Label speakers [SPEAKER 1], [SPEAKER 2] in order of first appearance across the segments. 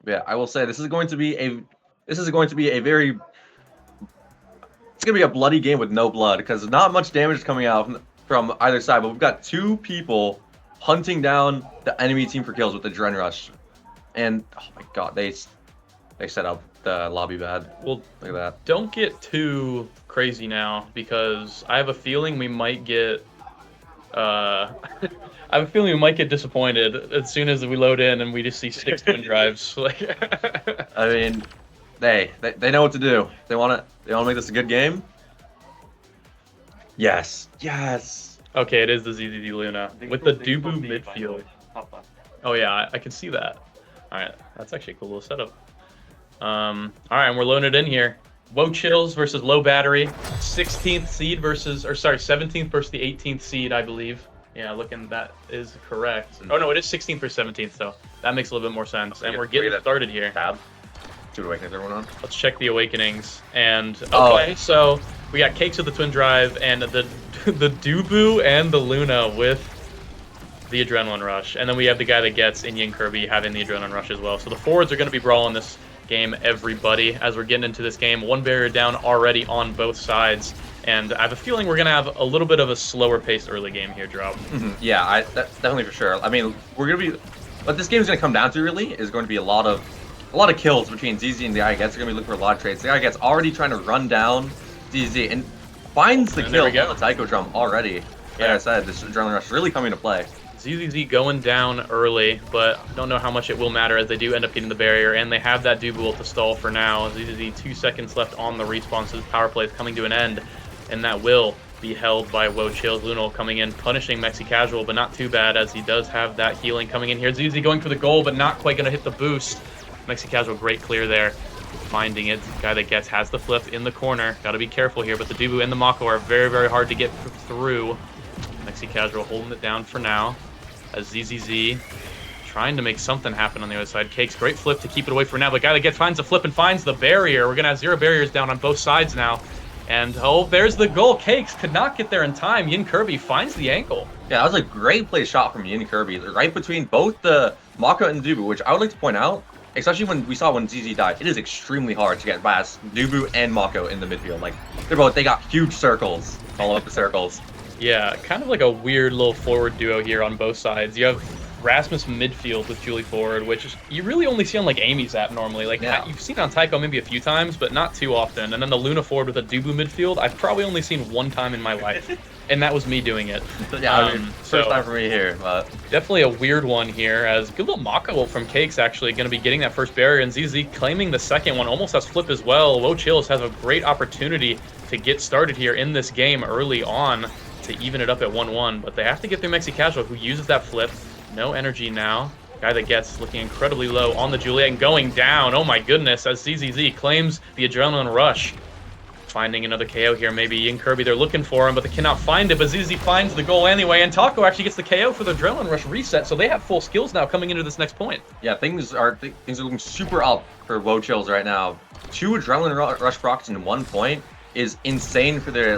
[SPEAKER 1] Yeah, I will say this is going to be a very it's going to be a bloody game with no blood because not much damage is coming out from either side, but we've got two people hunting down the enemy team for kills with the Dren Rush. And oh my god, they set up the lobby bad.
[SPEAKER 2] Well,
[SPEAKER 1] look at that.
[SPEAKER 2] Don't get too crazy now because I have a feeling we might get I have a feeling we might get disappointed as soon as we load in and we just see 6 twin drives. Like,
[SPEAKER 1] I mean, they know what to do. They want to make this a good game. Yes.
[SPEAKER 2] Okay, it is the ZZZ Luna with the Dubu midfield. Oh yeah, I can see that. All right, that's actually a cool little setup. All right, and we're loading it in here. WOAH Chills versus Low Battery, 16th seed versus, or sorry, 17th versus the 18th seed, I believe. Yeah, looking, that is correct. Oh no, it is 16th versus 17th, so that makes a little bit more sense. And we're getting started here.
[SPEAKER 1] Tab. Two awakenings, everyone on.
[SPEAKER 2] Let's check the awakenings. And okay, so we got Cakes with the twin drive and the Dubu and the Luna with the Adrenaline Rush. And then we have the guy that gets in YinKirby having the Adrenaline Rush as well. So the forwards are going to be brawling this game, everybody, as we're getting into this game. One barrier down already on both sides. And I have a feeling we're going to have a little bit of a slower paced early game here, Drop.
[SPEAKER 1] Yeah, that's definitely for sure. I mean, we're going to be... What this game is going to come down to, really, is going to be a lot of kills between ZZ and Theguythatgets. They're going to be looking for a lot of trades. Theguythatgets already trying to run down ZZ and finds the kill on the Taiko drum already. Like I said, this Adrenaline Rush is really coming to play.
[SPEAKER 2] ZZZ going down early, but I don't know how much it will matter as they do end up getting the barrier, and they have that Dubu to stall for now. ZZZ 2 seconds left on the respawn, so this power play is coming to an end, and that will be held by WOAH Chills. Luno coming in, punishing Mexi Casual, but not too bad as he does have that healing coming in here. ZZ going for the goal, but not quite going to hit the boost. Mexi Casual, great clear there. Finding it. Guy that gets has the flip in the corner. Got to be careful here, but the Dubu and the Mako are very, very hard to get through. Mexi Casual holding it down for now. As ZZZ trying to make something happen on the other side. Cakes, great flip to keep it away for now. But Guy that gets finds the flip and finds the barrier. We're going to have 0 barriers down on both sides now. And, oh, there's the goal. Cakes could not get there in time. YinKirby finds the ankle.
[SPEAKER 1] Yeah, that was a great play shot from YinKirby. Right between both the Mako and the Dubu, which I would like to point out, especially when ZZ died, it is extremely hard to get past Dubu and Mako in the midfield. Like, they got huge circles. Follow up the circles.
[SPEAKER 2] Yeah, kind of like a weird little forward duo here on both sides. You have Rasmus midfield with Julie forward, which you really only see on like Amy's app normally. Like you've seen it on Taiko maybe a few times, but not too often. And then the Luna forward with a Dubu midfield, I've probably only seen one time in my life, and that was me doing it.
[SPEAKER 1] Yeah, I mean, first time for me here, but
[SPEAKER 2] definitely a weird one here. As good little Mako from Cakes actually going to be getting that first barrier, and ZZ claiming the second one, almost has flip as well. WOAH Chills has a great opportunity to get started here in this game early on, to even it up at 1-1, but they have to get through Mexi Casual, who uses that flip. No energy now. Guy that gets looking incredibly low on the Juliet and going down. Oh my goodness, as ZZZ claims the Adrenaline Rush. Finding another KO here, maybe YinKirby, they're looking for him, but they cannot find it, but ZZZ finds the goal anyway, and Taco actually gets the KO for the Adrenaline Rush reset, so they have full skills now coming into this next point.
[SPEAKER 1] Yeah, things are looking super up for WOAH Chills right now. 2 Adrenaline Rush procs in 1 point is insane for their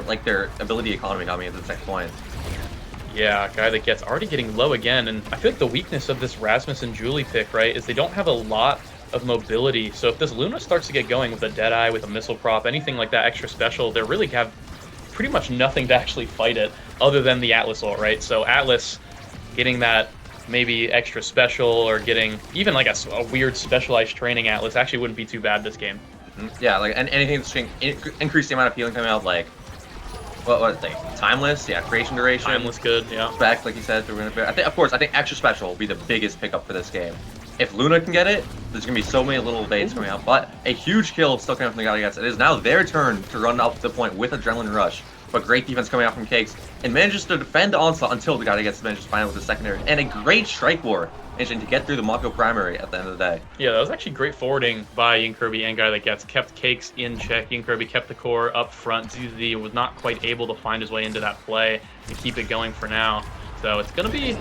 [SPEAKER 1] ability economy coming into the next point.
[SPEAKER 2] Yeah, Guy that gets already getting low again, and I feel like the weakness of this Rasmus and Julie pick, right, is they don't have a lot of mobility. So if this Luna starts to get going with a Deadeye, with a missile prop, anything like that extra special, they really have pretty much nothing to actually fight it other than the Atlas ult, right? So Atlas getting that maybe extra special or getting even like a weird specialized training Atlas actually wouldn't be too bad this game.
[SPEAKER 1] Yeah, like and anything that's increase the amount of healing coming out, like what is it? Timeless, yeah, creation duration.
[SPEAKER 2] Timeless, good, yeah.
[SPEAKER 1] Spec, like you said, I think extra special will be the biggest pickup for this game. If Luna can get it, there's gonna be so many little evades coming out. But a huge kill still coming from the Theguythatgets. It is now their turn to run up to the point with Adrenaline Rush. But great defense coming out from Cakes and manages to defend Onslaught until the Theguythatgets manages to find out with the secondary. And a great strike war managing to get through the Mako primary at the end of the day.
[SPEAKER 2] Yeah, that was actually great forwarding by YinKirby and Guy that gets kept Cakes in check. YinKirby kept the core up front. ZZ was not quite able to find his way into that play and keep it going for now. So it's gonna be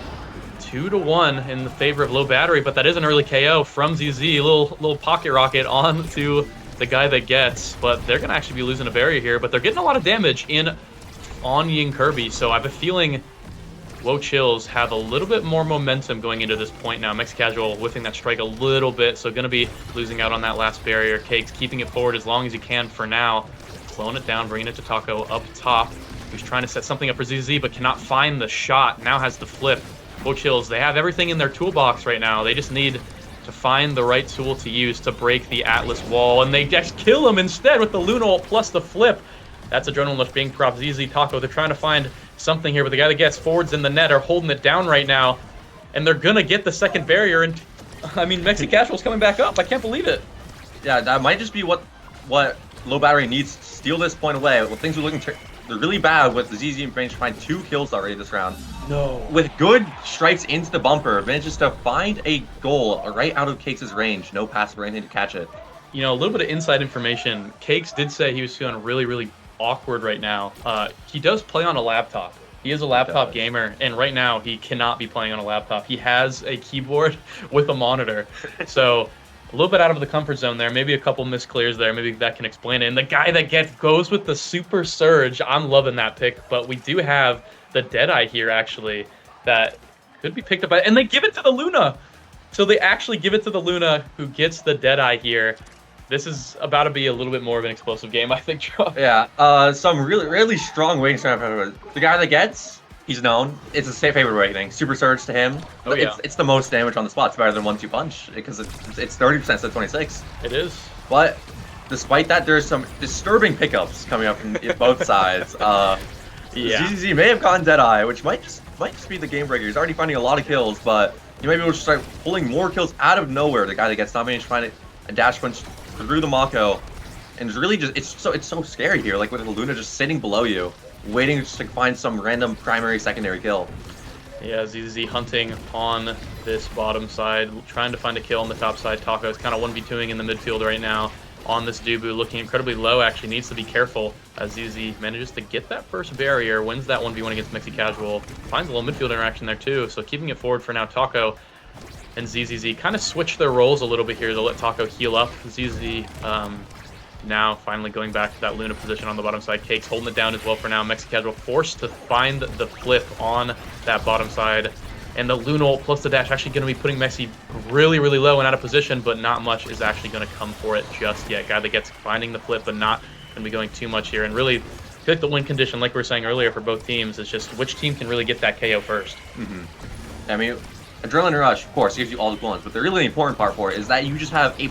[SPEAKER 2] 2-1 in the favor of Low Battery, but that is an early KO from ZZ. Little pocket rocket on to the Guy that gets, but they're gonna actually be losing a barrier here, but they're getting a lot of damage on YinKirby, so I have a feeling WOAH Chills have a little bit more momentum going into this point now. Mexicasual whiffing that strike a little bit, so going to be losing out on that last barrier. Cakes keeping it forward as long as you can for now. Slowing it down, bringing it to Taco up top, who's trying to set something up for ZZ, but cannot find the shot. Now has the flip. WOAH Chills, they have everything in their toolbox right now. They just need to find the right tool to use to break the Atlas wall, and they just kill him instead with the Luna ult plus the flip. That's Adrenaline Rush being propped. ZZ, Taco, they're trying to find something here, but the guy that gets forwards in the net are holding it down right now, and they're gonna get the second barrier. And I mean, Mexicasual's coming back up. I can't believe it.
[SPEAKER 1] Yeah, that might just be what low battery needs to steal this point away. Well, things are looking they're really bad with the ZZ and managed to find 2 kills already this round.
[SPEAKER 2] No.
[SPEAKER 1] With good strikes into the bumper, manages to find a goal right out of Cakes' range. No pass or anything to catch it.
[SPEAKER 2] You know, a little bit of inside information. Cakes did say he was feeling really awkward right now. He does play on a laptop. He is a laptop gamer, and right now he cannot be playing on a laptop. He has a keyboard with a monitor. So a little bit out of the comfort zone there. Maybe a couple misclears there. Maybe that can explain it. And the guy that goes with the Super Surge. I'm loving that pick. But we do have the Deadeye here, actually, that could be picked up by... And they give it to the Luna. So they actually give it to the Luna, who gets the Deadeye here. This is about to be a little bit more of an explosive game, I think, Joe.
[SPEAKER 1] Yeah, some really strong wings. The guy that gets... He's known. It's a safe favorite rating. Super Surge to him.
[SPEAKER 2] Oh, yeah.
[SPEAKER 1] It's the most damage on the spot. It's better than 1-2 punch because it's 30% instead of 26.
[SPEAKER 2] It is.
[SPEAKER 1] But despite that, there's some disturbing pickups coming up from both sides.
[SPEAKER 2] Yeah.
[SPEAKER 1] ZZ may have gotten Deadeye, which might just be the game breaker. He's already finding a lot of kills, but he might be able to start pulling more kills out of nowhere. The guy that gets not managed to find a dash punch through the Mako, and it's really just it's so scary here. Like with the Luna just sitting below you, waiting just to find some random primary, secondary kill.
[SPEAKER 2] Yeah, ZZ hunting on this bottom side, trying to find a kill on the top side. Taco is kind of 1v2ing in the midfield right now on this Dubu, looking incredibly low. Actually needs to be careful as ZZ manages to get that first barrier, wins that 1v1 against Mexicasual, finds a little midfield interaction there too, so keeping it forward for now. Taco and ZZZ kind of switch their roles a little bit here. They'll let Taco heal up. ZZ now finally going back to that Luna position on the bottom side. Cakes holding it down as well for now. Mexicasual forced to find the flip on that bottom side. And the Luna ult plus the dash actually going to be putting Mexi really low and out of position, but not much is actually going to come for it just yet. Guy that gets finding the flip, but not going to be going too much here. And really, I feel like the win condition, like we were saying earlier for both teams, is just which team can really get that KO first.
[SPEAKER 1] I mean, Adrenaline Rush, of course, gives you all the bullets, but the really important part for it is that you just have a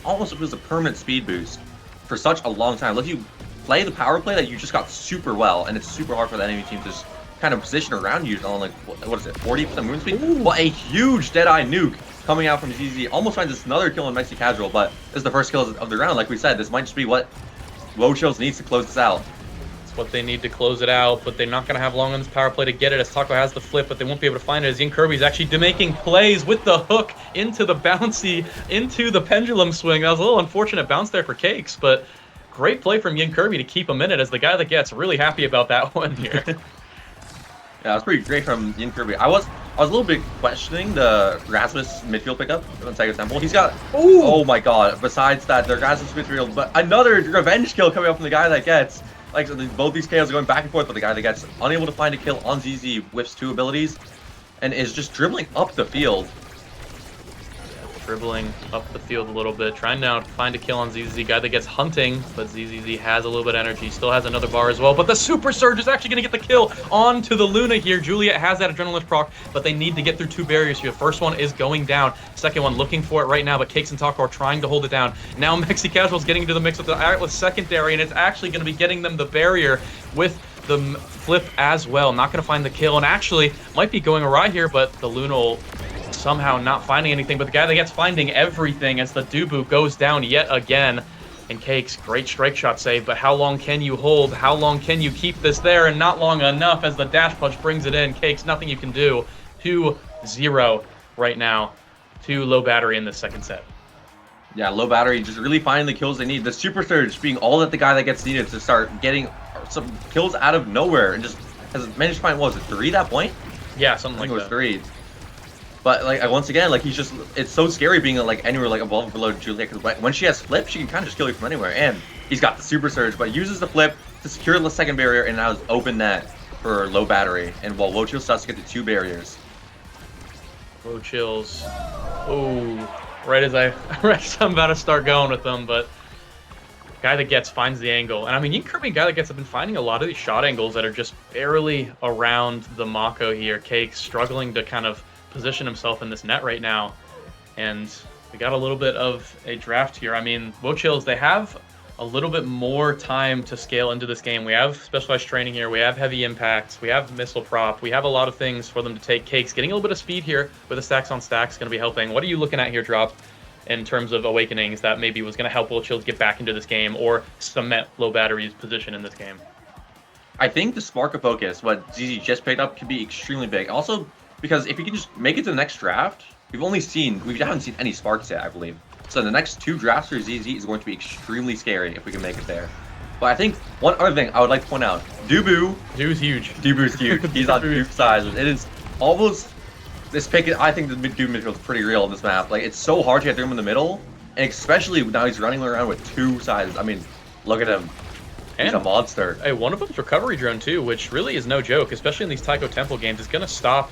[SPEAKER 1] almost was a permanent speed boost for such a long time. Let you play the power play that you just got super well, and it's super hard for the enemy team to just kind of position around you on like what is it, 40% movement speed?
[SPEAKER 2] Ooh.
[SPEAKER 1] Well, a huge Deadeye nuke coming out from ZZ. Almost finds this another kill on Mexicasual, but this is the first kill of the round. Like we said, this might just be what WOAH Chills needs to close this out.
[SPEAKER 2] It's what they need to close it out, but they're not going to have long on this power play to get it as Taco has the flip, but they won't be able to find it as YinKirby is actually making plays with the hook into the bouncy, into the pendulum swing. That was a little unfortunate bounce there for Cakes, but great play from YinKirby to keep him in it as the guy that gets really happy about that one here.
[SPEAKER 1] Yeah, it was pretty great from YinKirby. I was a little bit questioning the Rasmus midfield pickup on Second Temple. He's got, oh my god, besides that, the Rasmus midfield, but another revenge kill coming up from the guy that gets. Like, so both these KOs are going back and forth, but the guy that gets unable to find a kill on ZZ whiffs 2 abilities and is just dribbling up the field.
[SPEAKER 2] Dribbling up the field a little bit, trying now to find a kill on ZZ. Guy that gets hunting, but ZZ has a little bit of energy, still has another bar as well, but the Super Surge is actually going to get the kill onto the Luna here. Juliet has that Adrenaline proc, but they need to get through 2 barriers here. First one is going down, second one looking for it right now, but Cakes and Taco are trying to hold it down. Now Mexicasual's getting into the mix with the Atlas secondary, and it's actually going to be getting them the barrier with the flip as well. Not going to find the kill, and actually might be going awry here, but the Luna will somehow not finding anything, but the guy that gets finding everything as the Dubu goes down yet again. And Cakes, great strike shot save, but how long can you hold? How long can you keep this there? And not long enough as the dash punch brings it in. Cakes, nothing you can do. 2-0 right now to low battery in the second set.
[SPEAKER 1] Yeah, low battery just really finding the kills they need. The Super Surge being all that the guy that gets needed to start getting some kills out of nowhere, and just has managed to find, what was it, 3 that point?
[SPEAKER 2] Yeah, something
[SPEAKER 1] I think
[SPEAKER 2] like
[SPEAKER 1] it was
[SPEAKER 2] that.
[SPEAKER 1] 3. But like once again, like he's just, it's so scary being like anywhere like above or below Juliet, because when she has flip, she can kind of just kill you from anywhere. And he's got the Super Surge, but uses the flip to secure the second barrier and now is open net. for low battery, and while WOAH starts to get the 2 barriers.
[SPEAKER 2] WOAH chills. Oh, right as I'm about to start going with them, but Guy That Gets finds the angle. And I mean, YinKirby and Guy That Gets have been finding a lot of these shot angles that are just barely around the Mako here. Cake struggling to kind of position himself in this net right now. And we got a little bit of a draft here. I mean, WOAH, they have a little bit more time to scale into this game. We have specialized training here. We have heavy impacts. We have missile prop. We have a lot of things for them to take. Cakes getting a little bit of speed here with the stacks on stacks going to be helping. What are you looking at here, Drop, in terms of awakenings that maybe was going to help WOAH get back into this game or cement low battery's position in this game?
[SPEAKER 1] I think the spark of focus, what ZZ just picked up, could be extremely big. Also, because if you can just make it to the next draft, we haven't seen any sparks yet, I believe. So the next 2 drafts for ZZ is going to be extremely scary if we can make it there. But I think one other thing I would like to point out,
[SPEAKER 2] Dubu's huge.
[SPEAKER 1] Dubu's huge. He's on Dubu size. It is almost, this pick, I think the Dubu midfield is pretty real in this map. Like, it's so hard to get through him in the middle, and especially now he's running around with 2 sizes. I mean, look at him. He's a monster.
[SPEAKER 2] Hey, one of them's recovery drone too, which really is no joke, especially in these Taiko Temple games. It's going to stop,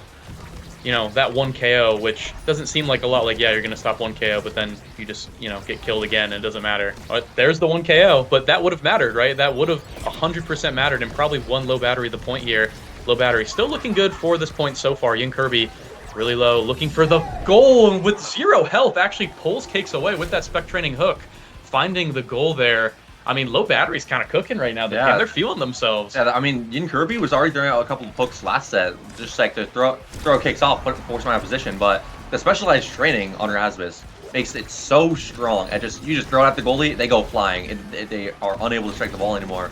[SPEAKER 2] you know, that 1 KO, which doesn't seem like a lot. Like, yeah, you're going to stop 1 KO, but then you just, you know, get killed again, and it doesn't matter. But there's the 1 KO, but that would have mattered, right? That would have 100% mattered, and probably won low battery the point here. Low battery still looking good for this point so far. YinKirby really low, looking for the goal, and with 0 health, actually pulls Cakes away with that spec training hook, finding the goal there. I mean, low battery's kind of cooking right now. They're feeling themselves.
[SPEAKER 1] Yeah, I mean, YinKirby was already throwing out a couple of hooks last set, just like to throw Cakes off, force him out of position. But the specialized training on Rasmus makes it so strong. And you just throw it at the goalie, they go flying, and they are unable to strike the ball anymore.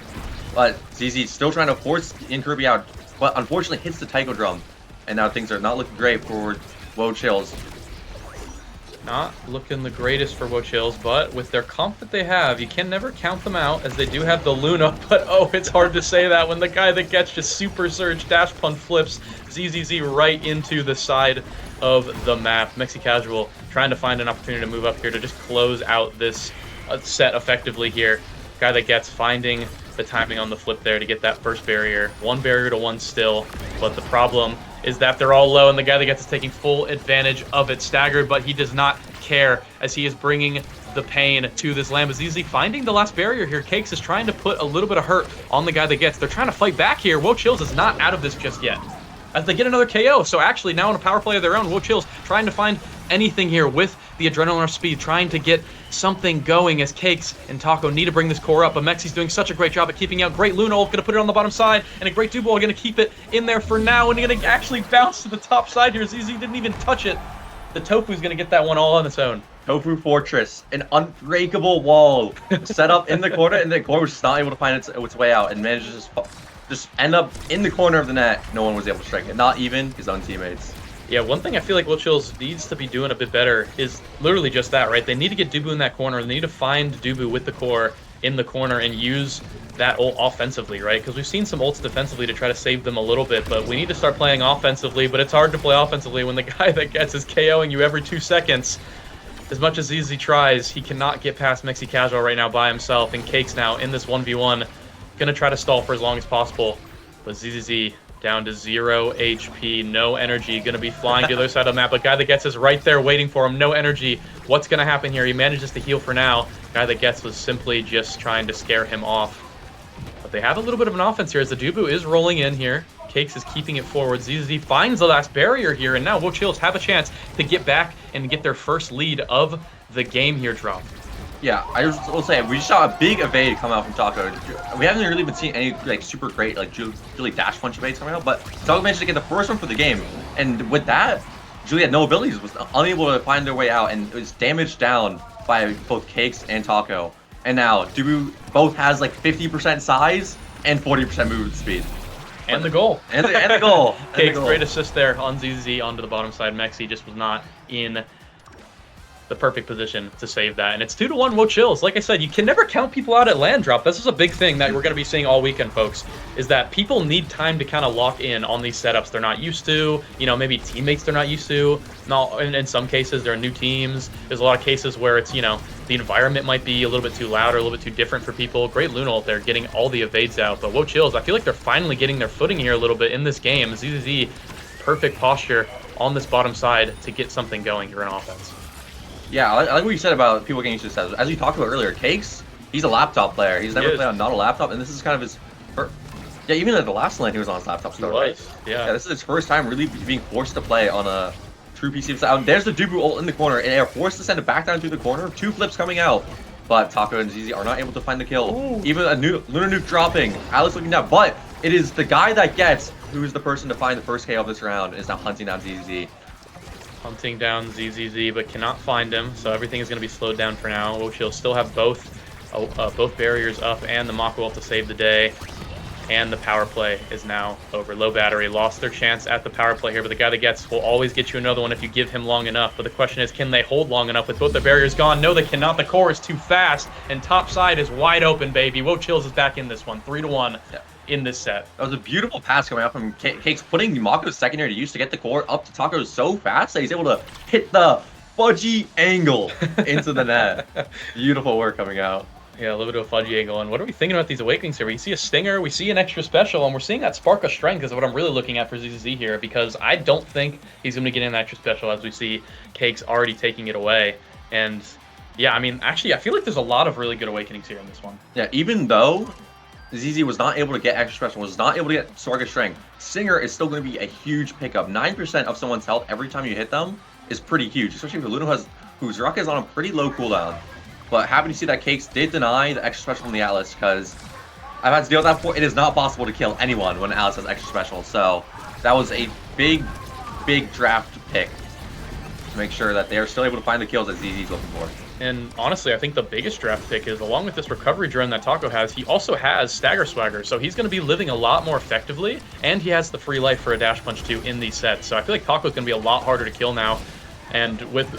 [SPEAKER 1] But ZZ's still trying to force YinKirby out, but unfortunately hits the Taiko drum, and now things are not looking great for WOAH.
[SPEAKER 2] Not looking the greatest for WOAH, but with their comp that they have, you can never count them out, as they do have the Luna, but oh, it's hard to say that when the Guy That Gets just super surge, dash pun flips ZZZ right into the side of the map. Mexi Casual trying to find an opportunity to move up here to just close out this set effectively here. Guy That Gets finding the timing on the flip there to get that first barrier. 1 barrier to 1 still, but the problem is that they're all low, and the Guy That Gets is taking full advantage of it. Staggered, but he does not care as he is bringing the pain to this land. But ZZ finding the last barrier here. Cakes is trying to put a little bit of hurt on the Guy That Gets. They're trying to fight back here. WOAH is not out of this just yet, as they get another KO. So actually now in a power play of their own, WOAH trying to find anything here with the adrenaline rush speed, trying to get something going as Cakes and Taco need to bring this core up. But Mexi's doing such a great job at keeping out. Great Luna ult, going to put it on the bottom side, and a great Dubu going to keep it in there for now, and going to actually bounce to the top side here. ZZ didn't even touch it. The Tofu's going to get that one all on its own.
[SPEAKER 1] Tofu Fortress, an unbreakable wall set up in the corner, and the core was just not able to find its way out, and managed to just end up in the corner of the net. No one was able to strike it, not even his own teammates.
[SPEAKER 2] Yeah, one thing I feel like WOAH needs to be doing a bit better is literally just that, right? They need to get Dubu in that corner. They need to find Dubu with the core in the corner and use that ult offensively, right? Because we've seen some ults defensively to try to save them a little bit, but we need to start playing offensively. But it's hard to play offensively when the Guy That Gets is KOing you every 2 seconds. As much as ZZ tries, he cannot get past Mexi Casual right now by himself, and Cakes now in this 1v1, gonna try to stall for as long as possible. But ZZZ down to 0 HP, no energy, gonna be flying to the other side of the map. But Guy That Gets is right there waiting for him, no energy. What's gonna happen here? He manages to heal for now. Guy That Gets was simply just trying to scare him off. But they have a little bit of an offense here as the Dubu is rolling in here. Cakes is keeping it forward. ZZ finds the last barrier here, and now WOAH have a chance to get back and get their first lead of the game here, Drop.
[SPEAKER 1] Yeah, I will say, we just saw a big evade come out from Taco. We haven't really been seeing any like super great, like really dash punch evades coming out, but Taco managed to get the first one for the game. And with that, Julie had no abilities, was unable to find their way out, and was damaged down by both Cakes and Taco. And now, Dubu both has like 50% size and 40% movement speed.
[SPEAKER 2] And the goal.
[SPEAKER 1] And the goal.
[SPEAKER 2] Cakes, great assist there on ZZ onto the bottom side. Mexi just was not in the perfect position to save that. And it's 2-1 WOAH chills. Like I said, you can never count people out at land drop. This is a big thing that we're going to be seeing all weekend, folks, is that people need time to kind of lock in on these setups they're not used to. You know, maybe teammates they're not used to. No, in some cases, they're new teams. There's a lot of cases where it's, you know, the environment might be a little bit too loud or a little bit too different for people. Great Luna out there getting all the evades out. But WOAH chills, I feel like they're finally getting their footing here a little bit in this game. ZZZ, perfect posture on this bottom side to get something going here in offense.
[SPEAKER 1] Yeah, I like what you said about people getting used to this. As you talked about earlier, Cakes, he's a laptop player. He's never played on not a laptop, and this is kind of his first... Yeah, even at the last LAN, he was on his laptop still, right?
[SPEAKER 2] Yeah.
[SPEAKER 1] This is his first time really being forced to play on a true PC. There's the Dubu ult in the corner, and they are forced to send it back down through the corner. 2 flips coming out, but Taco and ZZ are not able to find the kill. Ooh. Even a new Lunar Nuke dropping. Alex looking down, but it is the guy that gets who is the person to find the first KO of this round is now hunting down ZZ.
[SPEAKER 2] Hunting down ZZZ, but cannot find him, so everything is going to be slowed down for now. WOAH still have both barriers up and the Mako ult to save the day, and the power play is now over. Low battery lost their chance at the power play here, but the guy that gets will always get you another one if you give him long enough. But the question is, can they hold long enough with both the barriers gone? No, they cannot. The core is too fast, and top side is wide open, baby. WOAH chills is back in this one, 3-1. Yeah. In this set.
[SPEAKER 1] That was a beautiful pass coming out from Cakes, putting the Mako's secondary to use to get the core up to Taco so fast that he's able to hit the fudgy angle into the net. Beautiful work coming out.
[SPEAKER 2] Yeah, a little bit of a fudgy angle. And what are we thinking about these awakenings here? We see a stinger, we see an extra special, and we're seeing that spark of strength is what I'm really looking at for ZZZ here, because I don't think he's going to get in that extra special as we see Cakes already taking it away. And yeah, I mean, actually, I feel like there's a lot of really good awakenings here in this one.
[SPEAKER 1] Yeah, even though ZZ was not able to get extra special, was not able to get Spark of Strength, Stinger is still going to be a huge pickup. 9% of someone's health every time you hit them is pretty huge, especially if Luna whose Ruck is on a pretty low cooldown. But happy to see that Cakes did deny the extra special from the Atlas, because I've had to deal with that before. It is not possible to kill anyone when Atlas has extra special, so that was a big draft pick to make sure that they are still able to find the kills that ZZ is looking for.
[SPEAKER 2] And honestly, I think the biggest draft pick is, along with this recovery drone that Taco has, he also has Stagger Swagger, so he's going to be living a lot more effectively, and he has the free life for a Dash Punch too in these sets. So I feel like Taco's going to be a lot harder to kill now, and with,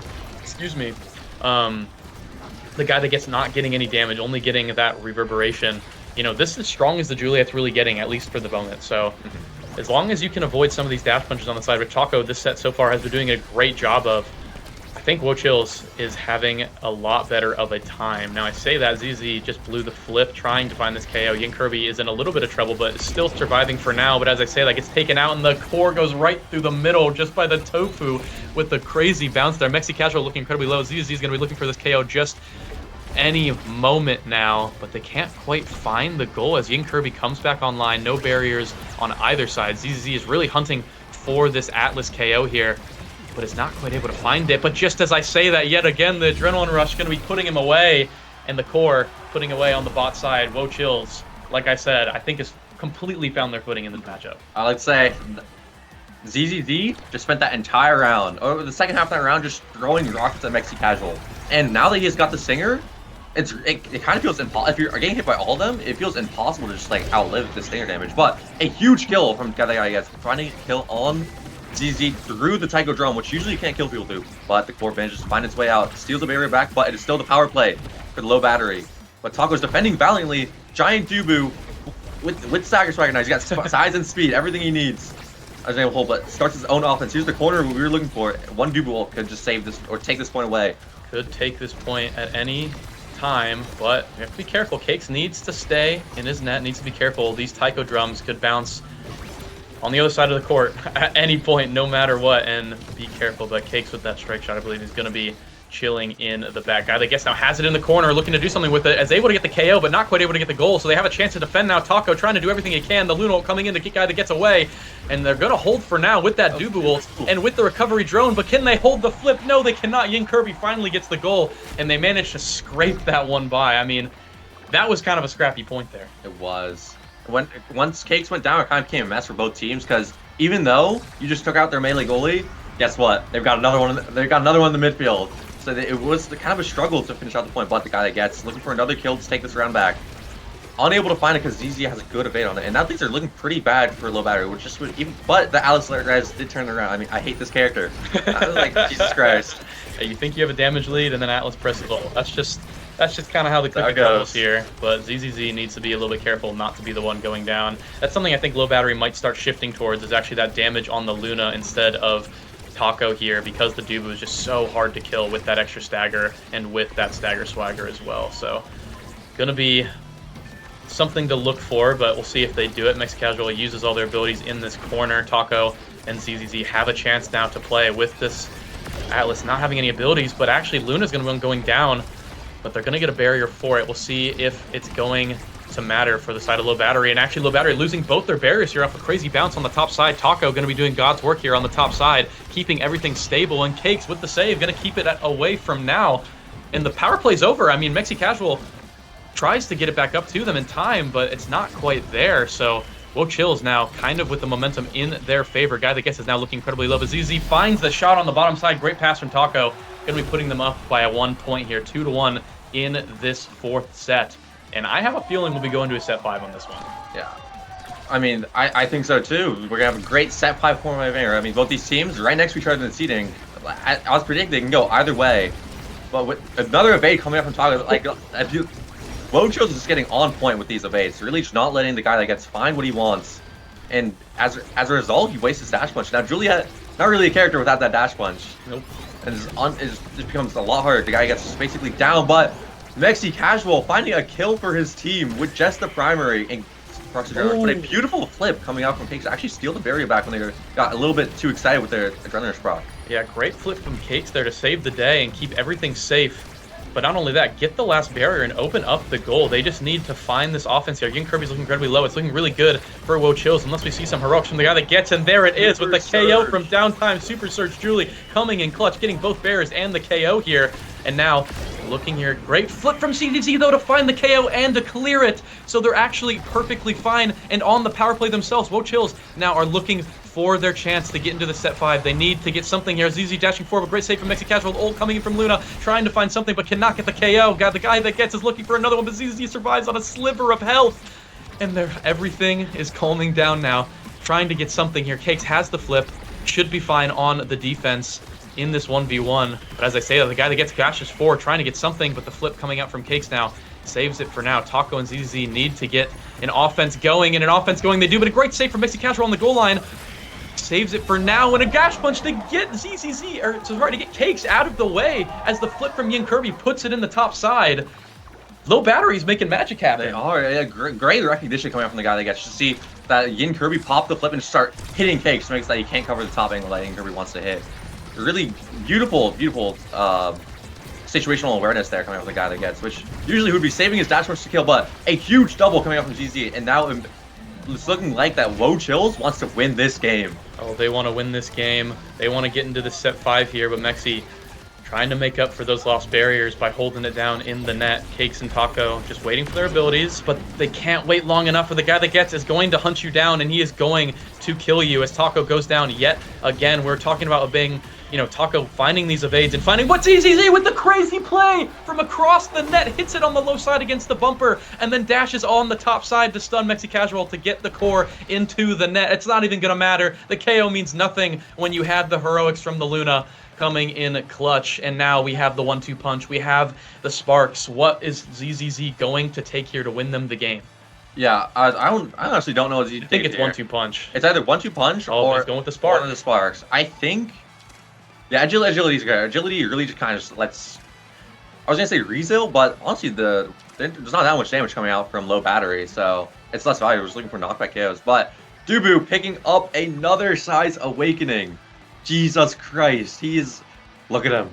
[SPEAKER 2] the guy that gets not getting any damage, only getting that reverberation, you know, this is as strong as the Juliet's really getting, at least for the moment. So as long as you can avoid some of these Dash Punches on the side, which Taco this set so far has been doing a great job of, I think WOAH chills is having a lot better of a time. Now I say that ZZ just blew the flip trying to find this KO. YinKirby is in a little bit of trouble, but is still surviving for now. But as I say, that gets taken out, and the core goes right through the middle just by the Tofu with the crazy bounce there. Mexi Casual looking incredibly low. ZZ is going to be looking for this KO just any moment now, but they can't quite find the goal as YinKirby comes back online. No barriers on either side. ZZ is really hunting for this Atlas KO here, but is not quite able to find it. But just as I say that, yet again, the Adrenaline Rush is going to be putting him away, and the core putting away on the bot side. WOAH chills, like I said, I think has completely found their footing in this matchup.
[SPEAKER 1] I like to say, ZZZ just spent that entire round, or the second half of that round, just throwing rockets at Mexi Casual. And now that he has got the Stinger, it kind of feels impossible. If you're getting hit by all of them, it feels impossible to just like outlive the Stinger damage. But a huge kill from Theguythatgets, finding a kill on ZZ through the Tycho Drum, which usually you can't kill people through. But the core manages to find its way out, steals the barrier back, but it is still the power play for the low battery. But Taco's defending valiantly. Giant Dubu with Stagger Swagger now. He's got size and speed, everything he needs. I was able to hold, but starts his own offense. Here's the corner we were looking for. One Dubu ult could just save this or take this point away.
[SPEAKER 2] Could take this point at any time, but we have to be careful. Cakes needs to stay in his net, needs to be careful. These Tycho drums could bounce on the other side of the court at any point, no matter what, and be careful. But Cakes with that strike shot, I believe, is going to be chilling in the back. Guy that gets now has it in the corner, looking to do something with it, is able to get the KO, but not quite able to get the goal, so they have a chance to defend now. Taco trying to do everything he can. The Luna ult coming in to kick Guy that gets away, and they're going to hold for now with that Dubu ult and with the recovery drone, but can they hold the flip? No, they cannot. YinKirby finally gets the goal, and they managed to scrape that one by. I mean, that was kind of a scrappy point there.
[SPEAKER 1] It was. Once Cakes went down, it kind of became a mess for both teams, because even though you just took out their melee goalie, guess what? They've got another one. They've got another one in the midfield. So it was kind of a struggle to finish out the point. But the guy that gets looking for another kill to take this round back, unable to find it because ZZ has a good evade on it. And now things are looking pretty bad for low battery, which just would even. But the Alice Res did turn around. I mean, I hate this character. I was like, Jesus Christ.
[SPEAKER 2] You think you have a damage lead, and then Atlas presses ult. That's just kind of how the cookie crumbles here. But ZZZ needs to be a little bit careful not to be the one going down. That's something I think low battery might start shifting towards, is actually that damage on the Luna instead of Taco here, because the Dubu is just so hard to kill with that extra stagger and with that stagger swagger as well. So gonna be something to look for, but we'll see if they do it. Mexicasual uses all their abilities in this corner. Taco and ZZZ have a chance now to play with this Atlas not having any abilities, but actually Luna's going to be going down, but they're going to get a barrier for it. We'll see if it's going to matter for the side of low battery, and actually low battery losing both their barriers here off a crazy bounce on the top side. Taco going to be doing God's work here on the top side, keeping everything stable, and Cakes with the save going to keep it away from now, and the power play's over. I mean, Mexicasual tries to get it back up to them in time, but it's not quite there, so WOAH Chills now kind of with the momentum in their favor. Guy that gets is now looking incredibly low, but ZZ finds the shot on the bottom side. Great pass from Taco. Going to be putting them up by a 1 point here, 2-1 in this fourth set. And I have a feeling we'll be going to a set 5 on this one.
[SPEAKER 1] Yeah. I mean, I think so too. We're going to have a great set 5 format. I mean, both these teams right next to each other in the seating. I was predicting they can go either way. But with another evade coming up from Taco, like, if you... WOAH Chills is just getting on point with these evades, really just not letting the guy that gets find what he wants, and as a result, he wastes his dash punch. Now Juliet, not really a character without that dash punch.
[SPEAKER 2] Nope.
[SPEAKER 1] And it just becomes a lot harder. The guy gets basically down, but Mexicasual finding a kill for his team with just the primary and but a beautiful flip coming out from Cakes to actually steal the barrier back when they got a little bit too excited with their adrenaline proc.
[SPEAKER 2] Yeah, great flip from Cakes there to save the day and keep everything safe. But not only that, get the last barrier and open up the goal. They just need to find this offense here. YinKirby's looking incredibly low. It's looking really good for WOAH Chills, unless we see some heroics from the guy that gets, and there it is with the KO from Downtime. Super Surge Julie coming in clutch, getting both barriers and the KO here. And now, looking here, great flip from CDZ though to find the KO and to clear it. So they're actually perfectly fine and on the power play themselves. WOAH Chills now are looking for their chance to get into the set 5. They need to get something here. ZZ dashing forward, great save from Mexicasual. Ult coming in from Luna, trying to find something, but cannot get the KO. God, the guy that gets is looking for another one, but ZZ survives on a sliver of health. And everything is calming down now, trying to get something here. Cakes has the flip, should be fine on the defense in this 1v1. But as I say, the guy that gets gashes 4, trying to get something, but the flip coming out from Cakes now saves it for now. Taco and ZZ need to get an offense going, and an offense going they do, but a great save from Mexicasual on the goal line. Saves it for now, and a gash punch to get ZZZ, or sorry, to get Cakes out of the way as the flip from YinKirby puts it in the top side. Low batteries making magic happen.
[SPEAKER 1] They are. Yeah, great recognition coming out from the guy that gets to see that YinKirby pop the flip and start hitting Cakes, makes that he can't cover the top angle that YinKirby wants to hit. Really beautiful situational awareness there coming out from the guy that gets, which usually would be saving his dash punch to kill, but a huge double coming out from ZZ, and now it's looking like that WOAH Chills wants to win this game.
[SPEAKER 2] Oh, they want to win this game. They want to get into the set 5 here, but Mexi trying to make up for those lost barriers by holding it down in the net. Cakes and Taco just waiting for their abilities, but they can't wait long enough, for the guy that gets is going to hunt you down, and he is going to kill you as Taco goes down yet again. We're talking about being, Taco finding these evades and finding what's ZZZ with the crazy play from across the net, hits it on the low side against the bumper, and then dashes on the top side to stun Mexicasual to get the core into the net. It's not even going to matter. The KO means nothing when you have the heroics from the Luna coming in clutch, and now we have the 1-2 punch. We have the sparks. What is ZZZ going to take here to win them the game?
[SPEAKER 1] Yeah, I honestly don't know what
[SPEAKER 2] I think it's 1-2 punch.
[SPEAKER 1] It's either 1-2 punch or
[SPEAKER 2] he's going with the spark.
[SPEAKER 1] One of the sparks. I think. Yeah, agility is good. Agility really just kind of just lets. I was gonna say resil, but honestly, there's not that much damage coming out from low battery, so it's less valuable. Just looking for knockback KOs. But Dubu picking up another size awakening. Jesus Christ, look at him.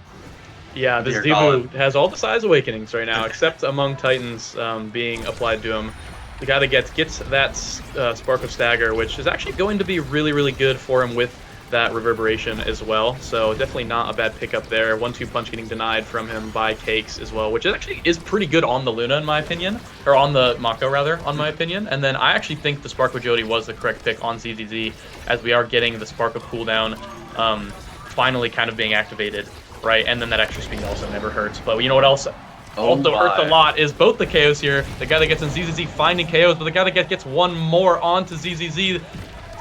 [SPEAKER 2] Yeah, this Dubu has all the size awakenings right now, except among Titans being applied to him. The guy that gets that Spark of Stagger, which is actually going to be really, really good for him with that reverberation as well. So definitely not a bad pickup there. 1-2 punch getting denied from him by Cakes as well, which actually is pretty good on the Luna in my opinion, or on the Mako rather, on my opinion. And then I actually think the Spark of Agility was the correct pick on ZZZ, as we are getting the Spark of Cooldown finally kind of being activated, right? And then that extra speed also never hurts. But you know what else also hurts a lot is both the KOs here. The guy that gets in ZZZ finding KOs, but the guy that gets one more onto ZZZ,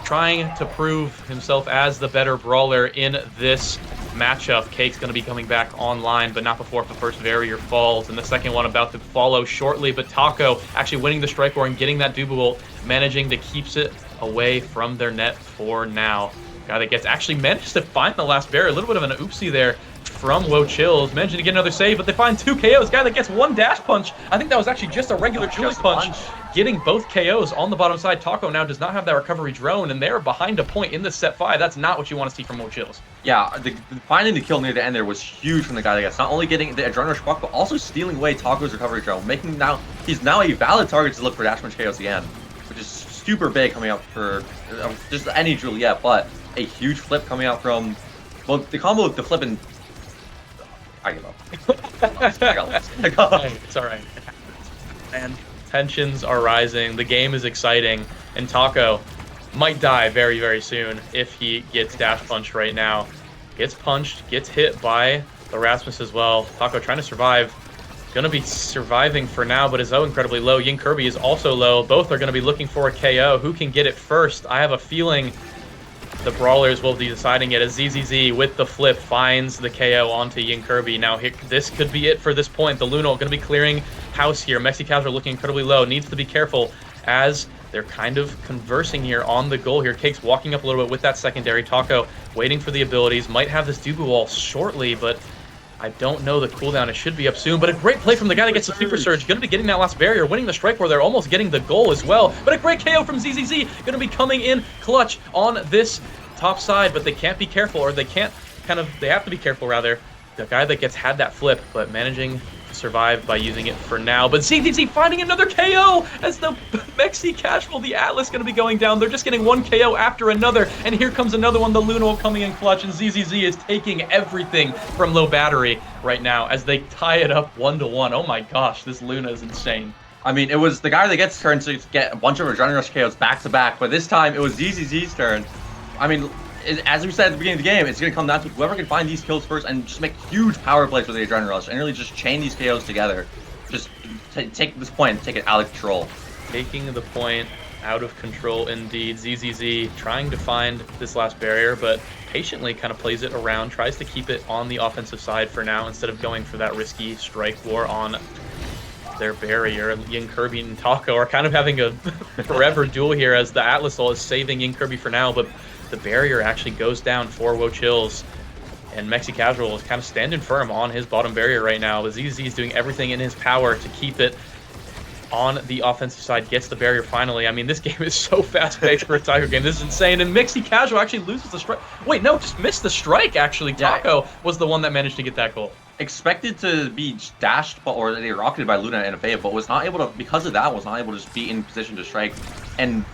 [SPEAKER 2] trying to prove himself as the better brawler in this matchup. Cake's going to be coming back online, but not before the first barrier falls, and the second one about to follow shortly. But Taco actually winning the strike war and getting that double, managing to keeps it away from their net for now. Guy that gets actually managed to find the last barrier. A little bit of an oopsie there from WOAH, managing to get another save, but they find 2 KOs. Guy that gets 1 dash punch. I think that was actually just a regular Julie punch. Getting both KOs on the bottom side. Taco now does not have that recovery drone, and they're behind a point in the set 5. That's not what you want to see from WOAH.
[SPEAKER 1] Yeah, finding the kill near the end there was huge from the guy that gets not only getting the adrenaline rush buck, but also stealing away Taco's recovery drone, making he's now a valid target to look for dash punch KOs again, which is super big coming up for just any Julie yet, but a huge flip coming out from, well, the combo of the flip and I give up.
[SPEAKER 2] Hey, it's all right. And tensions are rising. The game is exciting, and Taco might die very, very soon if he gets dash punched right now. Gets punched, gets hit by the Rasmus as well. Taco trying to survive. Gonna be surviving for now, but is so incredibly low. YinKirby is also low. Both are gonna be looking for a KO. Who can get it first? I have a feeling the Brawlers will be deciding it as ZZZ with the flip finds the KO onto YinKirby. Now this could be it for this point. The Luno going to be clearing house here. MexiCasual looking incredibly low. Needs to be careful as they're kind of conversing here on the goal here. Cake's walking up a little bit with that secondary. Taco waiting for the abilities. Might have this Dubu wall shortly, but I don't know the cooldown. It should be up soon, but a great play from the guy that gets the Super Surge. Going to be getting that last barrier, winning the strike war. They're almost getting the goal as well, but a great KO from ZZZ. Going to be coming in clutch on this top side, but they can't be careful, or they can't they have to be careful rather. The guy that gets had that flip, but managing to survive by using it for now. But ZZZ finding another KO as the MexiCasual, the Atlas, going to be going down. They're just getting 1 KO after another, and here comes another one. The Luno coming in clutch, and ZZZ is taking everything from low battery right now as they tie it up 1-1. Oh my gosh, this Luna is insane.
[SPEAKER 1] I mean, it was the guy that gets turned to get a bunch of Adrenaline Rush KOs back to back, but this time it was ZZZ's turn. I mean, as we said at the beginning of the game, it's going to come down to whoever can find these kills first and just make huge power plays with the Adrenaline Rush and really just chain these KOs together. Just take this point and take it out of control.
[SPEAKER 2] Taking the point out of control indeed. ZZZ trying to find this last barrier, but patiently kind of plays it around, tries to keep it on the offensive side for now instead of going for that risky strike war on their barrier. YinKirby and Taco are kind of having a forever duel here as the Atlas is saving YinKirby for now, but the barrier actually goes down for WOAH, and MexiCasual is kind of standing firm on his bottom barrier right now, but ZZ is doing everything in his power to keep it on the offensive side, gets the barrier finally. I mean, this game is so fast-paced for a Taco game. This is insane, and MexiCasual actually loses the strike. Wait, no, just missed the strike, actually. Taco was the one that managed to get that goal.
[SPEAKER 1] Expected to be dashed or they rocketed by Luna and Afea, but was not able to, because of that, was not able to just be in position to strike. And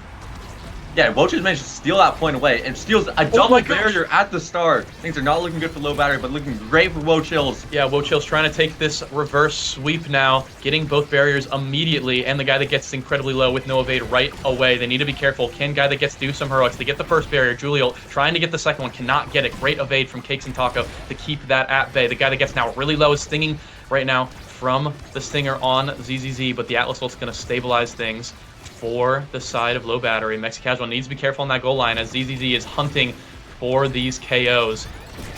[SPEAKER 1] yeah, WOAH managed to steal that point away and steals a double barrier at the start. Things are not looking good for low battery, but looking great for WOAH. Yeah,
[SPEAKER 2] WOAH trying to take this reverse sweep now, getting both barriers immediately, and the guy that gets incredibly low with no evade right away. They need to be careful. Can guy that gets do some heroics to get the first barrier. Julio trying to get the second one, cannot get it. Great evade from Cakes and Taco to keep that at bay. The guy that gets now really low is stinging right now from the stinger on ZZZ, but the Atlas is going to stabilize things for the side of low battery. MexiCasual needs to be careful on that goal line as ZZZ is hunting for these KOs.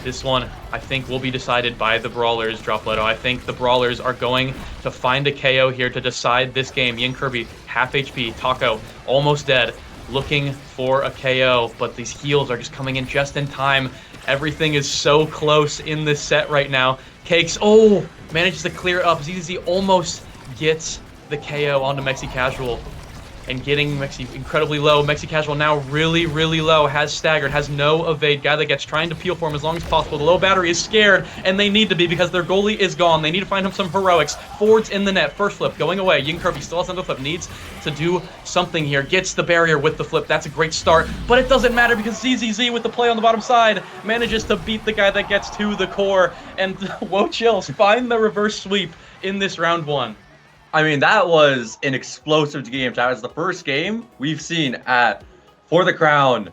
[SPEAKER 2] This one, I think, will be decided by the Brawlers, Dropletto. I think the Brawlers are going to find a KO here to decide this game. YinKirby, half HP. Taco, almost dead, looking for a KO, but these heals are just coming in just in time. Everything is so close in this set right now. Cakes, manages to clear it up. ZZZ almost gets the KO onto MexiCasual. And getting Mexi incredibly low. MexiCasual now really, really low. Has staggered. Has no evade. Guy that gets trying to peel for him as long as possible. The low battery is scared, and they need to be because their goalie is gone. They need to find him some heroics. Forwards in the net. First flip going away. YinKirby still has another flip. Needs to do something here. Gets the barrier with the flip. That's a great start, but it doesn't matter because ZZZ with the play on the bottom side manages to beat the guy that gets to the core. And WOAH find the reverse sweep in this round 1.
[SPEAKER 1] I mean, that was an explosive game. That was the first game we've seen at For the Crown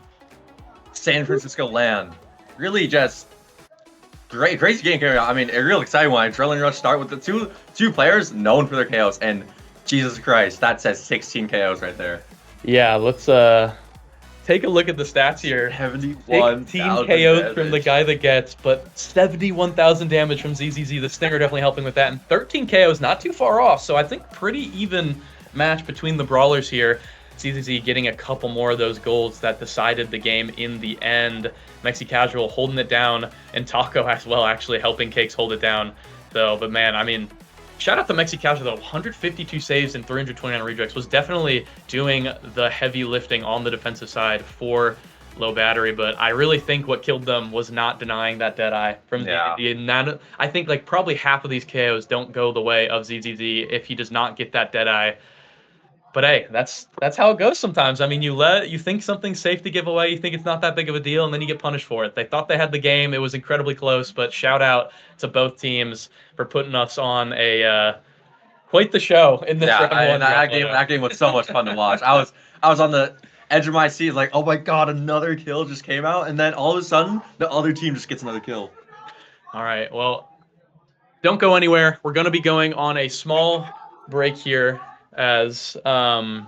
[SPEAKER 1] San Francisco LAN. Really just crazy game coming out. I mean, a real exciting one. Adrenaline Rush start with the two players known for their KOs. And Jesus Christ, that says 16 KOs right there.
[SPEAKER 2] Yeah, let's take a look at the stats here.
[SPEAKER 1] 71,000
[SPEAKER 2] 16 KOs from the guy that gets, but 71,000 damage from ZZZ. The Stinger definitely helping with that, and 13 KOs, not too far off. So I think pretty even match between the brawlers here. ZZZ getting a couple more of those golds that decided the game in the end. Mexi Casual holding it down, and Taco as well actually helping Cakes hold it down. So, but man, I mean, shout out to Mexi Casual though. 152 saves and 329 rejects was definitely doing the heavy lifting on the defensive side for low battery. But I really think what killed them was not denying that Deadeye from ZZZ. I think like probably half of these KOs don't go the way of ZZZ if he does not get that Deadeye. But hey, that's how it goes sometimes. I mean, you think something's safe to give away, you think it's not that big of a deal, and then you get punished for it. They thought they had the game. It was incredibly close, but shout out to both teams for putting us on a quite the show in this round one.
[SPEAKER 1] That game was so much fun to watch. I was on the edge of my seat, like, oh my god, another kill just came out, and then all of a sudden the other team just gets another kill.
[SPEAKER 2] All right, well, don't go anywhere. We're going to be going on a small break here, as gonna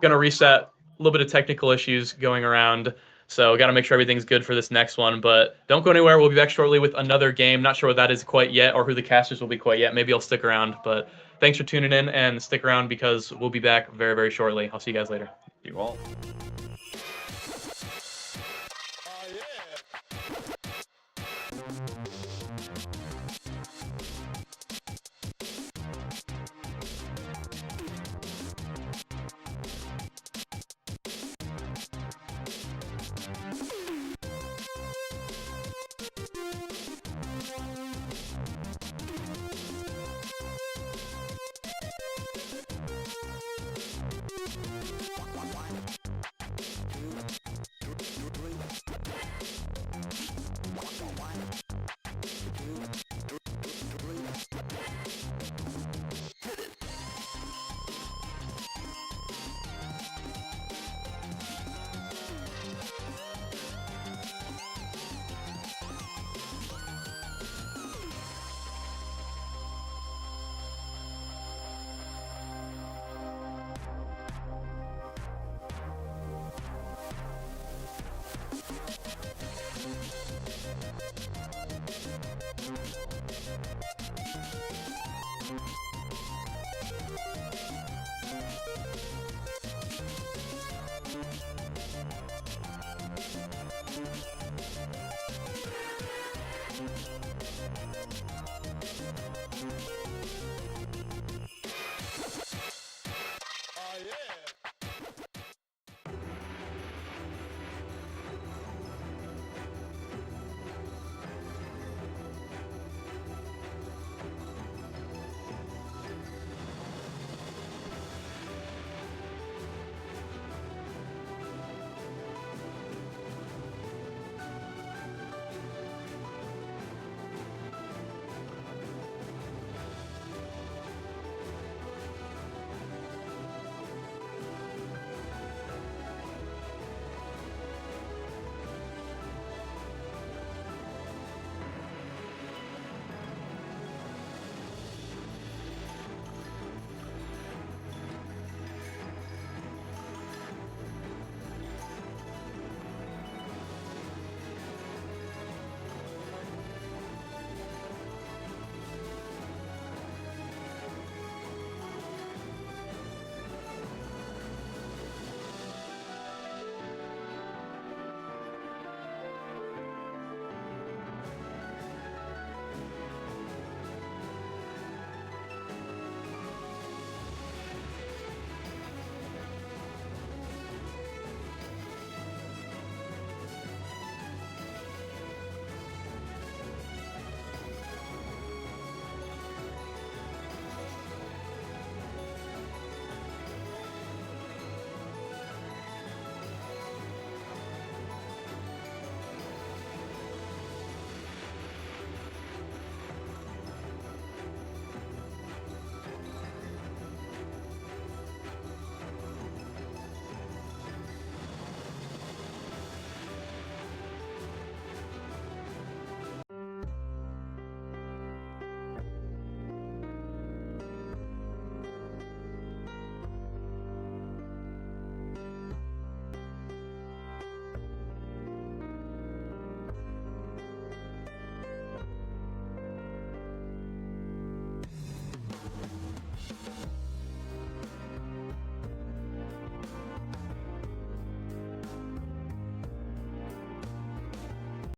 [SPEAKER 2] reset. A little bit of technical issues going around, so got to make sure everything's good for this next one. But don't go anywhere. We'll be back shortly with another game. Not sure what that is quite yet, or who the casters will be quite yet. Maybe I'll stick around, but thanks for tuning in, and stick around because we'll be back very, very shortly. I'll see you guys later.
[SPEAKER 1] You all.